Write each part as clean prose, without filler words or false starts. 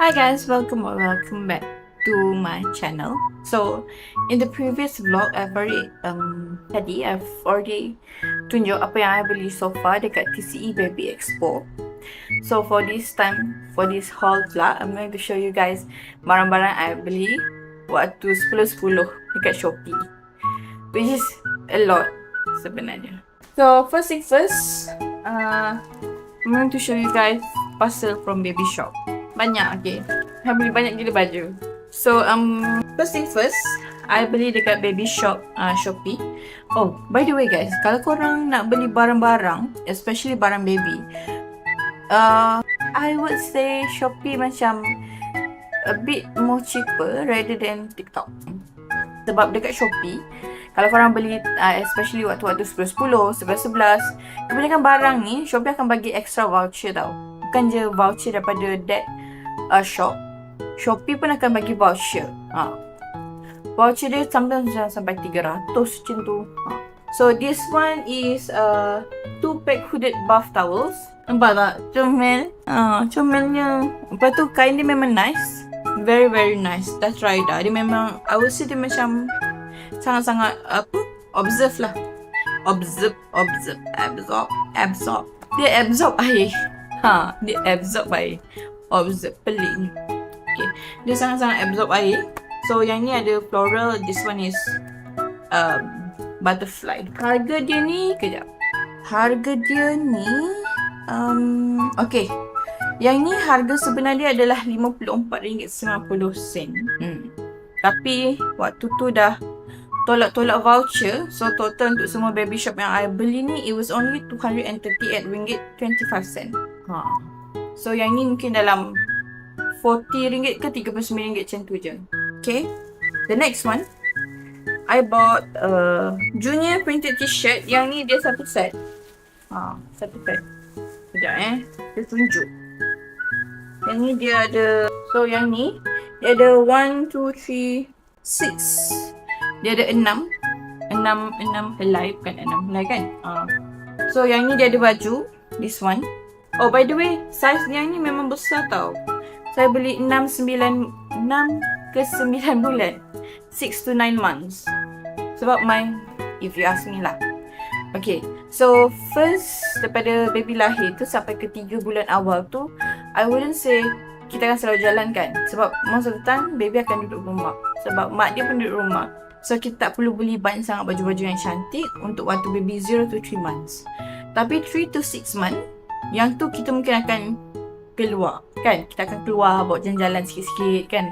Hi guys, welcome back to my channel. So in the previous vlog I've already tunjuk apa yang I beli so far dekat TCE Baby Expo. So for this haul pula, I'm going to show you guys barang-barang I beli waktu 10-10 dekat Shopee, which is a lot sebenarnya. So first thing first, I'm going to show you guys parcel from Baby Shop. Banyak, okay. I beli banyak gila baju. So first thing first, I beli dekat Baby Shop Shopee. Oh, by the way guys, kalau korang nak beli barang-barang, especially barang baby, I would say Shopee macam a bit more cheaper rather than TikTok. Sebab dekat Shopee, kalau korang beli especially waktu-waktu 10-10, 11-11, kebanyakan barang ni Shopee akan bagi extra voucher tau. Bukan je voucher daripada that shop, Shopee pun akan bagi voucher. Voucher dia sometimes sampai 300 macam tu. So this one is 2 pack hooded bath towels. Nampak tak? Comel. Comelnya. Lepas tu kain dia memang nice. Very very nice. Dah try dah. Dia memang, I would say dia macam sangat-sangat observe lah. Absorb. Dia absorb air. Dia absorb air. Observe, pelik ni. Okay, dia sangat-sangat absorb air. So yang ni ada floral, this one is butterfly. Harga dia ni, kejap. Harga dia ni okay, yang ni harga sebenar dia adalah RM54.90. Tapi waktu tu dah tolak voucher. So total untuk semua baby shop yang I beli ni, it was only RM238.25. So yang ni mungkin dalam RM40 ke RM39 macam tu je. Okay, the next one, I bought junior printed t-shirt. Yang ni dia satu set. Satu set. Sekejap dia tunjuk. Yang ni dia ada, so yang ni dia ada 1, 2, 3, 6. Dia ada 6 helai, bukan 6 helai kan. So yang ni dia ada baju, this one. Oh, by the way, size yang ni memang besar tau. Saya beli 6 ke 9 bulan. 6 to 9 months. Sebab if you ask me lah. Okay, so first daripada baby lahir tu sampai ke 3 bulan awal tu, I wouldn't say kita akan selalu jalan kan. Sebab most of the time, baby akan duduk rumah. Sebab mak dia pun duduk rumah. So kita tak perlu beli banyak sangat baju-baju yang cantik untuk waktu baby 0 to 3 months. Tapi 3 to 6 months, yang tu kita mungkin akan keluar kan. Kita akan keluar bawa jalan-jalan sikit-sikit kan.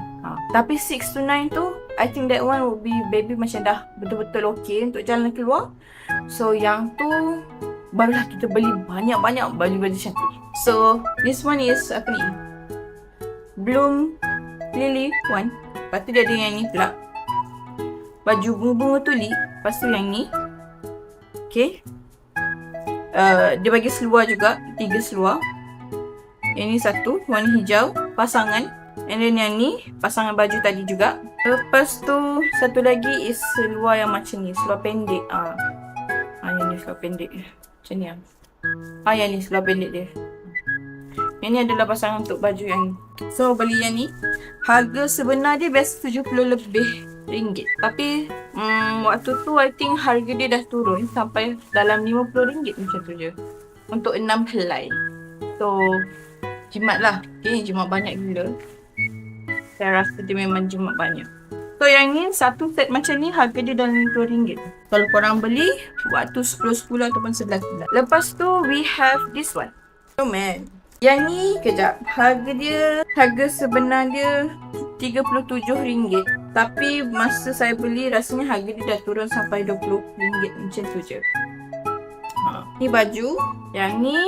Tapi 6 to 9 tu, I think that one would be baby macam dah betul-betul okay untuk jalan keluar. So yang tu barulah kita beli banyak-banyak baju-baju cantik. So this one is apa ni, Bloom Lily one. Lepas tu dia ada yang ni pula, baju bunga-bunga tulip. Lepas tu yang ni, okay, dia bagi seluar juga, 3 seluar. Yang ni satu, warna hijau, pasangan. And then yang ni, pasangan baju tadi juga. Lepas tu, satu lagi is seluar yang macam ni, seluar pendek. Yang ni seluar pendek. Macam ni yang ni seluar pendek dia. Yang ni adalah pasangan untuk baju yang ni. So, beli yang ni. Harga sebenar dia biasa RM70 lebih. Tapi waktu tu I think harga dia dah turun sampai dalam RM50 macam tu je. Untuk 6 helai. So jimat lah. Okay, jimat banyak gila. Saya rasa dia memang jimat banyak. So yang ni satu set macam ni harga dia dalam RM50. Kalau korang beli waktu 10-10 ataupun 11-11. Lepas tu we have this one. Oh man, yang ni kejap, harga sebenar dia RM37. Tapi masa saya beli rasanya harga dia dah turun sampai RM20 macam tu je. Ni baju, yang ni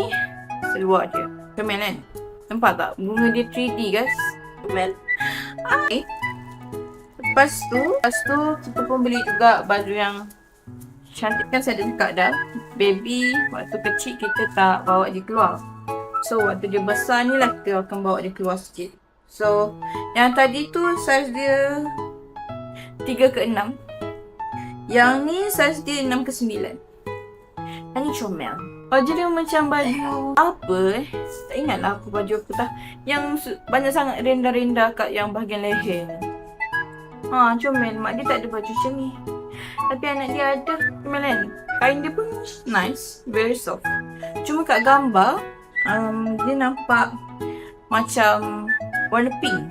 seluar dia. Comel kan? Nampak tak? Bunga dia 3D guys. Comel. Okay. Lepas tu kita pun beli juga baju yang cantik kan. Saya dah cakap dah, baby waktu kecil kita tak bawa dia keluar. So waktu dia besar ni lah kita akan bawa dia keluar sikit. So yang tadi tu saiz dia 3 ke 6. Yang ni saiz dia 6 ke 9. Ini comel. Baju dia macam baju apa tak ingat lah aku baju apa tak. Yang banyak sangat rendah-rendah kat yang bahagian leher. Comel. Mak dia tak ada baju macam ni. Tapi anak dia ada. Comel kan? Kain dia pun nice. Very soft. Cuma kat gambar, dia nampak macam warna pink.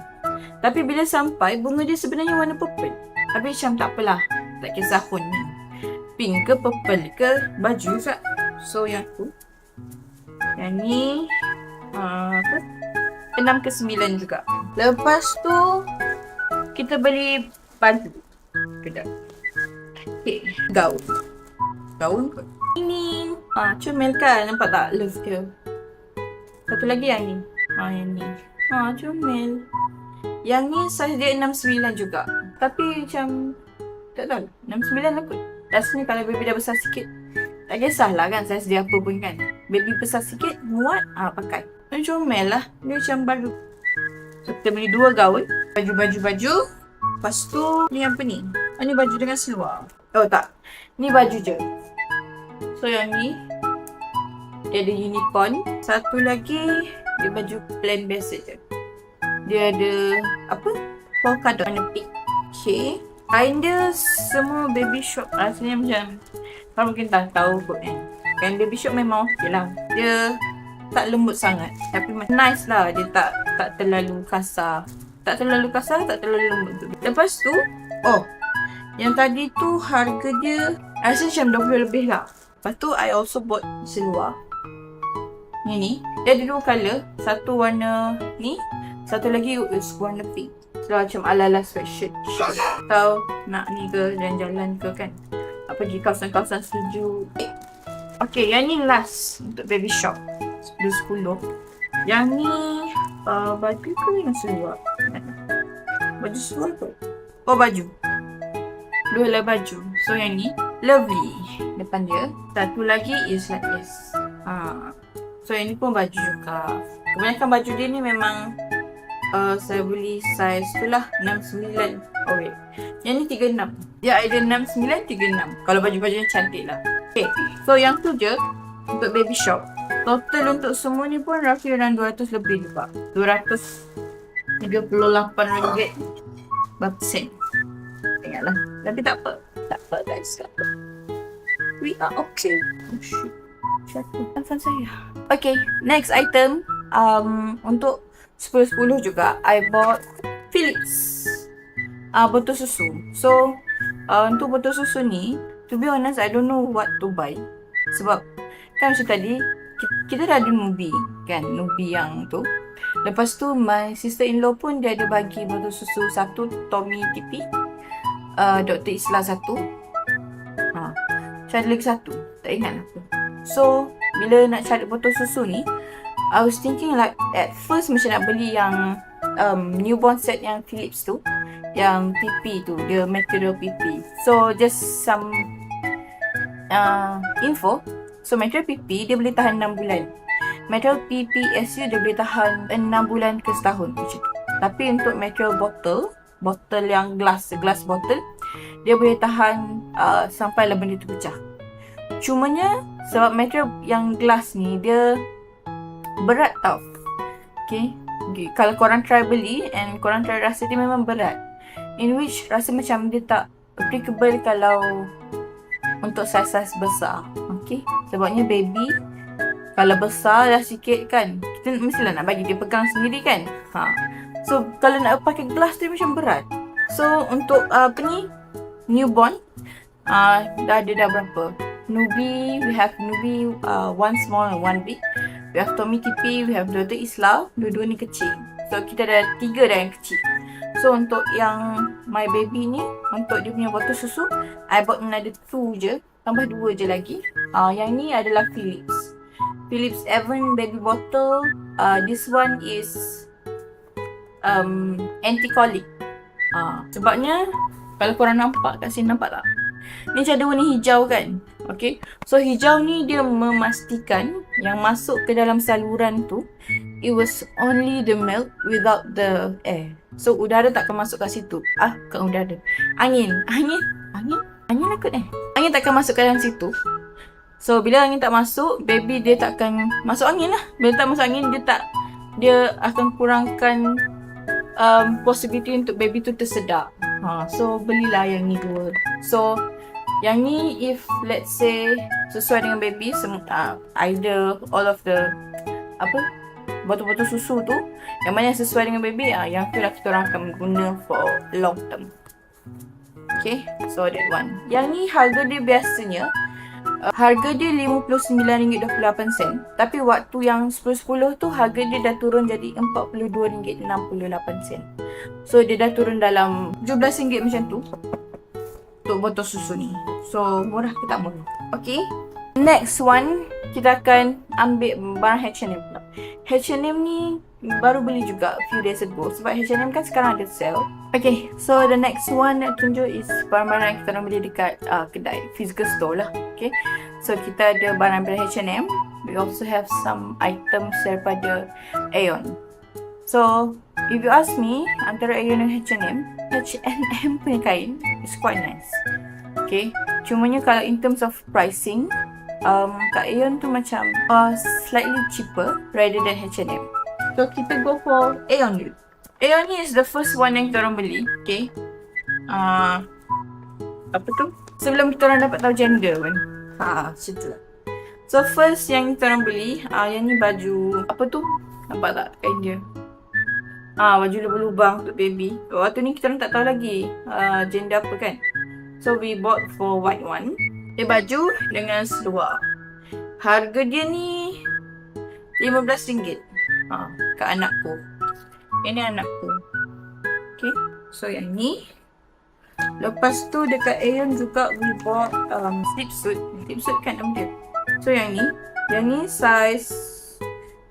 Tapi bila sampai, bunga dia sebenarnya warna purple. Tapi macam tak apalah. Tak kisah pun ni. Pink ke purple ke baju juga. So yang tu. Yang ni apa? 6 ke 9 juga. Lepas tu kita beli baju. Kedap. Okay. Gaun kot. Ini comel kan? Nampak tak? Love dia. Satu lagi yang ni. Yang ni. Comel. Yang ni size dia 69 juga. Tapi macam tak tahu. 69 lah kot. Rasanya kalau baby dah besar sikit, tak kisahlah kan size dia apa pun kan. Baby besar sikit, muat, pakai. Dia comel lah. Dia macam baru. So, kita beli 2 gaun. Baju. Lepas tu, ni apa ni? Ni baju dengan seluar. Oh tak. Ni baju je. So, yang ni, dia ada unicorn. Satu lagi, dia baju plain biasa je. Dia ada, apa? Polka dot warna pink. Okay. Kain dia semua baby shop. Rasanya macam kau mungkin tak tahu kot kan. Kain baby shop memang okey lah. Dia tak lembut sangat. Tapi nice lah. Dia tak terlalu kasar. Tak terlalu lembut. Lepas tu, yang tadi tu harga dia rasa macam 20 lebih lah. Lepas tu I also bought seluar. Ni. Dia ada 2 colour. Satu warna ni. Satu lagi is warna pink. So macam ala-ala sweatshirt short. Atau nak ni ke jalan-jalan ke kan. Pergi kawasan-kawasan sejuk. Okay, yang ni last untuk baby shop. 10. Yang ni baju ke yang seluar? Baju seluar ke? Baju. 2 lah baju. So yang ni lovely depan dia. Satu lagi is like this. So yang ni pun baju juga. Kebanyakan baju dia ni memang saya beli size tu lah 69. Oh wait. Yang ni 36. Dia ada 69, 36. Kalau baju-baju yang cantik lah. Okay. So yang tu je untuk baby shop. Total untuk semua ni pun roughly around 200 lebih juga. 238 ringgit. Berapa sen? Ingatlah. Tapi tak apa. Tak apa guys. Tak apa. We are okay. Oh shoot. Jatuh telefon saya. Okay. Next item. Untuk 10-10 juga, I bought Philips botol susu. So, untuk botol susu ni, to be honest, I don't know what to buy. Sebab, kan macam tadi, kita dah ada Nubi, kan? Nubi yang tu. Lepas tu, my sister-in-law pun dia ada bagi botol susu satu, Tommy TP. Dr. Isla satu. Saya ada lagi satu. Tak ingat apa. So, bila nak cari botol susu ni, I was thinking like at first macam nak beli yang newborn set yang Philips tu, yang PP tu, dia material PP. So just some info. So material PP dia boleh tahan 6 bulan. Material PPSU dia boleh tahan 6 bulan ke setahun macam tu. Tapi untuk material botol yang glass bottle, dia boleh tahan sampai lah benda tu pecah. Cumanya sebab material yang glass ni dia berat tau. Okay. Kalau korang try beli and korang try rasa dia memang berat. In which rasa macam dia tak applicable kalau untuk size-size besar. Okay. Sebabnya baby kalau besar dah sikit kan, kita mestilah nak bagi dia pegang sendiri kan. So kalau nak pakai gelas dia macam berat. So untuk newborn dah berapa? Nubi, we have Nubi one small and one big. We have Tommy TP, we have Dr. Isla. Dua-dua ni kecil. So kita ada 3 dah yang kecil. So untuk yang my baby ni, untuk dia punya botol susu, I bought another 2 je. Tambah 2 je lagi. Yang ni adalah Philips Evan baby bottle. This one is anti-colic. Sebabnya kalau korang nampak kat sini, nampak tak? Ni macam ada warna hijau kan? Okay. So hijau ni dia memastikan yang masuk ke dalam saluran tu, it was only the milk without the air. So udara tak akan masuk kat situ. Bukan udara. Angin lah kot Angin tak akan masuk ke dalam situ. So bila angin tak masuk, baby dia takkan masuk angin lah. Bila tak masuk angin, dia akan kurangkan possibility untuk baby tu tersedak. So belilah yang ni dua. So yang ni if let's say sesuai dengan baby, either all of the botol-botol susu tu, yang mana yang sesuai dengan baby, yang tu lah kita orang akan guna for long term. Okay, so that one. Yang ni harga dia biasanya harga dia RM59.28. Tapi waktu yang 10-10 tu harga dia dah turun jadi RM42.68. So dia dah turun dalam RM17 macam tu untuk botol susu ni. So murah ke tak murah. Okay, next one kita akan ambil barang H&M pula. H&M ni baru beli juga few days ago sebab H&M kan sekarang ada sale. Okay, so the next one nak tunjuk is barang-barang yang kita orang beli dekat kedai physical store lah. Okay, so kita ada barang dari H&M. We also have some items daripada Aeon. So if you ask me, antara Aeon dan H&M punya kain is quite nice. Okay, cumanya kalau in terms of pricing, kat Aeon tu macam slightly cheaper rather than H&M. So kita go for Aeon dulu. Aeon ni is the first one yang kita orang beli. Okay, apa tu? Sebelum kita orang dapat tahu gender pun. Macam tu lah. So first yang kita orang beli, yang ni baju apa tu? Nampak tak kain dia? Baju lubang-lubang untuk baby. Waktu ni kita orang tak tahu lagi gender apa kan. So we bought for white one. Dia baju dengan seluar. Harga dia ni RM15. Kat anakku. Ini anakku. Okay, so yang ni. Lepas tu dekat Aeon juga we bought slipsuit. Slipsuit kan nama dia. So yang ni size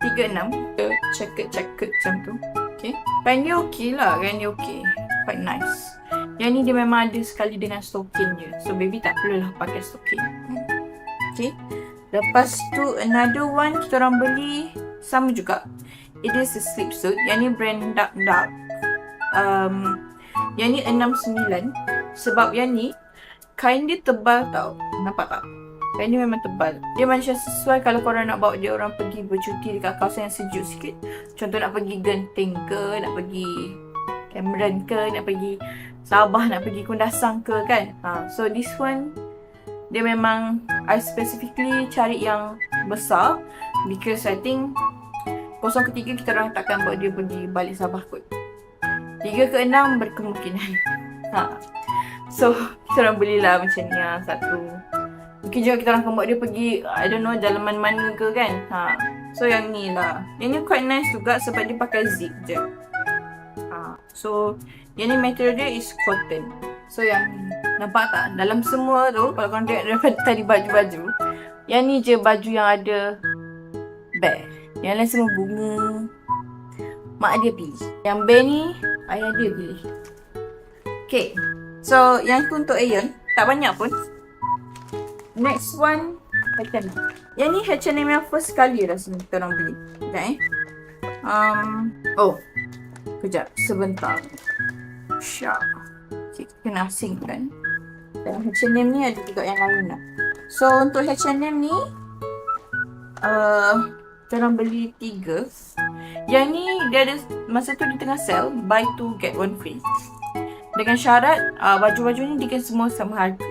36. Checkered macam tu. Okay, kain dia okey lah. Kain dia okey, quite nice. Yang ni dia memang ada sekali dengan stocking je. So baby tak perlulah pakai stocking. Okay, lepas tu another one kita orang beli sama juga. It is a slipsuit. Yang ni brand Dark. Yang ni 69. Sebab yang ni kain dia tebal tau. Nampak tak? Kain dia memang tebal. Dia macam sesuai kalau korang nak bawa dia orang pergi bercuti dekat kawasan yang sejuk sikit. Contoh nak pergi Genting ke, nak pergi Cameron ke, nak pergi Sabah, nak pergi Kundasang ke kan. So this one dia memang I specifically cari yang besar because I think 03 kita orang takkan bawa dia pergi balik Sabah kot. 3 ke 6 berkemungkinan. So kita orang belilah macam ni satu. Mungkin juga kita orang akan bawa dia pergi I don't know dalaman mana ke kan. So yang ni lah. Yang ni quite nice juga sebab dia pakai zip je. So yang ni material dia is cotton. So yang ni, nampak tak? Dalam semua tu kalau korang tengok daripada tadi baju-baju, yang ni je baju yang ada bear. Yang lain semua bunga. Mak dia pilih. Yang bear ni ayah dia pilih. Okay, so yang tu untuk Aeon. Tak banyak pun. Next one H&M. Yang ni H&M yang first kali rasanya kita orang beli. Sekejap. Kejap, sebentar. Syak. Kita kena asingkan. Dan H&M ni ada juga yang lain lah. So untuk H&M ni kita orang beli 3. Yang ni dia ada, masa tu di tengah sale, buy 2 get 1 free. Dengan syarat baju-baju ni dia semua sama harga.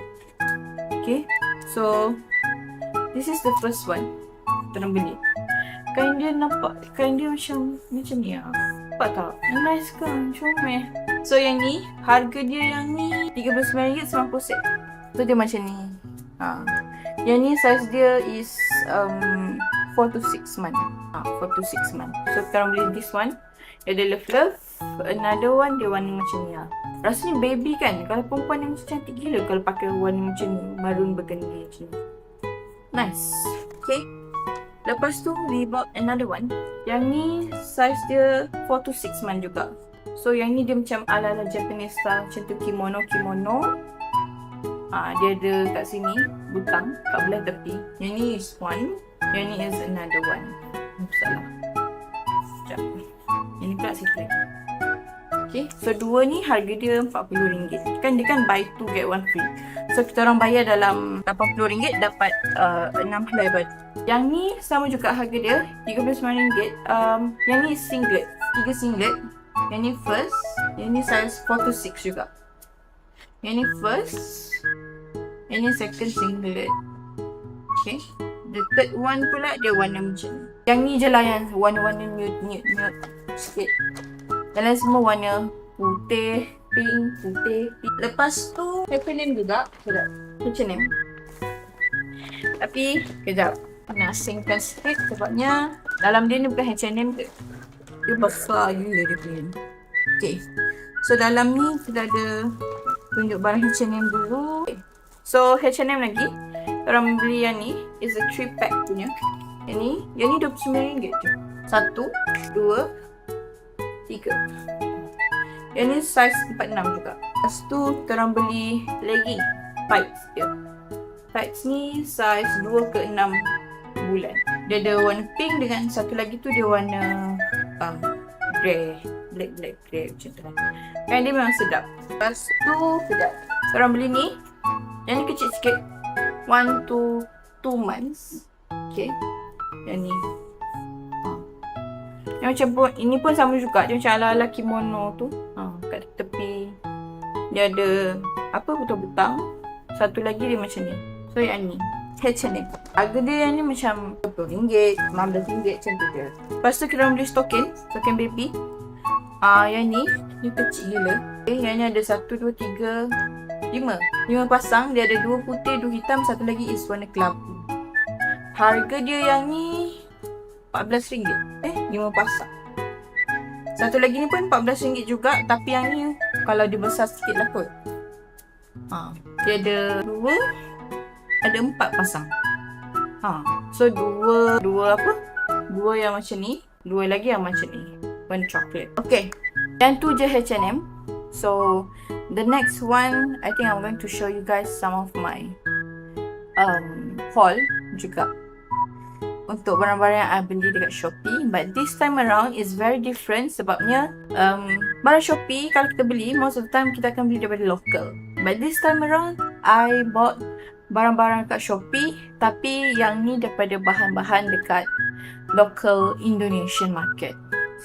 Okay, so this is the first one kita orang beli. Kain dia nampak, kain dia macam ni lah. Nampak tak? Nice kan? Comel. So yang ni, harga dia yang ni RM39.90. So dia macam ni. Yang ni size dia is 4 to 6 month. 4 to 6 month. So kita orang beli this one. Dia ada love. Another one dia warna macam ni lah. Rasanya baby kan? Kalau perempuan yang macam cantik gila kalau pakai warna macam ni. Maroon burgundy macam ni. Nice. Okay. Lepas tu we bought another one. Yang ni size dia 4 to 6 month juga. So yang ni dia macam ala-ala Japanese style. Macam tu kimono. Dia ada kat sini butang kat belah tepi. Yang ni is one. Yang ni is another one. Salah. Sekejap. Yang ni pula sikit. Okay. Okay, so dua ni harga dia RM40. Kan dia kan buy 2 get 1 free. So kita orang bayar dalam RM80 dapat 6 helai baju. Yang ni sama juga harga dia RM39. Yang ni singlet, 3 singlet. Yang ni first, yang ni size 4 to 6 juga. Yang ni first, yang ni second singlet. Okay, the third one pula dia warna macam ni. Yang ni je lah yang warna-warna nude sikit. Yang lain semua warna putih, pink, putih, pink. Lepas tu H&M juga. Sekejap, H&M. Tapi kejap, nak asingkan sikit sebabnya dalam dia ni bukan H&M ke. Dia besar gila dia punya. Okay, so dalam ni kita ada tunjuk barang H&M dulu. Okay. So H&M lagi, orang beli yang ni is a 3 pack punya. Yang ni RM29 je. 1, 2, 3. Yang ni size 46 juga. Lepas tu korang beli legging tights dia. Tights ni size 2 ke 6 bulan. Dia ada warna pink dengan satu lagi tu dia warna grey, black grey macam tu. Kan dia memang sedap. Lepas tu sedap. Korang beli ni. Yang ni kecil sikit. 1 to 2 months. Okay. Yang ni. Yang macam pun, ini pun sama juga. Dia macam ala-ala kimono tu. Kat tepi. Dia ada apa, butang-butang. Satu lagi dia macam ni. So yang ni H&M. Harga dia yang ni macam RM20, RM15 macam tu je. Lepas tu kita beli stocking baby. Yang ni kecil gila. Okay, yang ni ada 1, 2, 3, 5 pasang. Dia ada 2 putih, 2 hitam. Satu lagi is warna kelabu. Harga dia yang ni RM14. 5 pasang. Satu lagi ni pun RM14 juga. Tapi yang ni kalau dia besar sikit lah kot. Dia ada 4 pasang. So dua yang macam ni, 2 lagi yang macam ni, warna coklat. Okay, yang tu je H&M. So the next one, I think I'm going to show you guys some of my haul juga untuk barang-barang yang I beli dekat Shopee. But this time around is very different sebabnya barang Shopee kalau kita beli, most of the time kita akan beli daripada local. But this time around, I bought barang-barang kat Shopee tapi yang ni daripada bahan-bahan dekat local Indonesian market.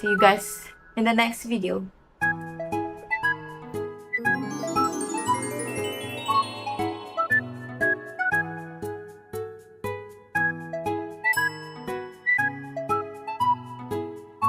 See you guys in the next video.